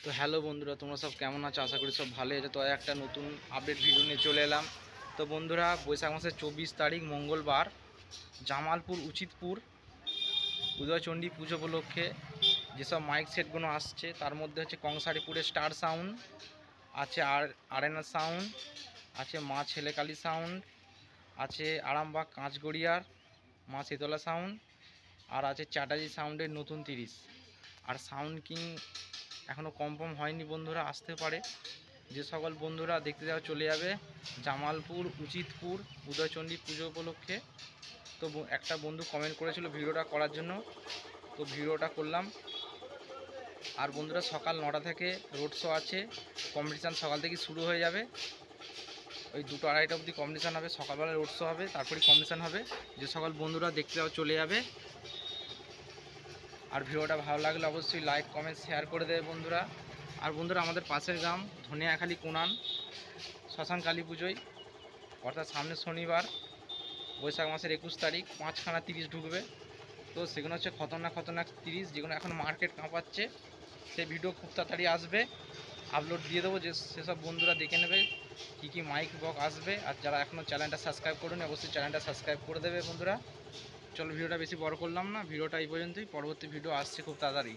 তো হ্যালো বন্ধুরা, তোমরা সব কেমন আছো? আশা করি সব ভালো আছে। তো একটা নতুন আপডেট ভিডিও নিয়ে চলে এলাম। তো বন্ধুরা, বৈশাখ মাসের 24 তারিখ মঙ্গলবার জামালপুর উচিতপুর উদয়চণ্ডী পুজো উপলক্ষে যেসব মাইক সেটগুলো আসছে তার মধ্যে হচ্ছে কংসারিপুরের স্টার সাউন্ড আছে, আরেনা সাউন্ড আছে, মা ছেলেকালী সাউন্ড আছে, আরামবাগ কাঁচগড়িয়ার মা শীতলা সাউন্ড, আর আছে চ্যাটার্জি সাউন্ডের নতুন 30। আর সাউন্ড কিং এখনও কনফার্ম হয়নি বন্ধুরা, আসতে পারে। যে সকল বন্ধুরা দেখতে যাওয়া চলে যাবে জামালপুর উচিতপুর উদয়চণ্ডী পুজো উপলক্ষে। তো একটা বন্ধু কমেন্ট করেছিল ভিডিওটা করার জন্য, তো ভিডিওটা করলাম। আর বন্ধুরা, সকাল 9টা থেকে রোড শো আছে, কম্পিটিশান সকাল থেকে শুরু হয়ে যাবে। ওই 2টা-2:30 অবধি কম্পিটিশান হবে, সকালবেলা রোড শো হবে, তারপরে কম্পিটিশান হবে। যে সকল বন্ধুরা দেখতে যাওয়া চলে যাবে। আর ভিডিওটা ভালো লাগলে অবশ্যই লাইক কমেন্ট শেয়ার করে দেবে বন্ধুরা। আর বন্ধুরা, আমাদের পাশের গ্রাম ধনিয়াখালী কোনান শ্মশান কালী পুজোয়, অর্থাৎ সামনের শনিবার বৈশাখ মাসের 21 তারিখ 5খানা 30 ঢুকবে। তো সেগুলো হচ্ছে খতরনাক 30, যেগুলো এখন মার্কেট কাঁপাচ্ছে। সেই ভিডিও খুব তাড়াতাড়ি আসবে, আপলোড দিয়ে দেবো। যে সেসব বন্ধুরা দেখে নেবে কী মাইক বক্স আসবে। আর যারা এখনও চ্যানেলটা সাবস্ক্রাইব করুন, অবশ্যই চ্যানেলটা সাবস্ক্রাইব করে দেবে বন্ধুরা। চলো, ভিডিওটা বেশি বড় করলাম না, ভিডিওটা এই পর্যন্তই। পরবর্তী ভিডিও আসছে খুব তাড়াতাড়ি।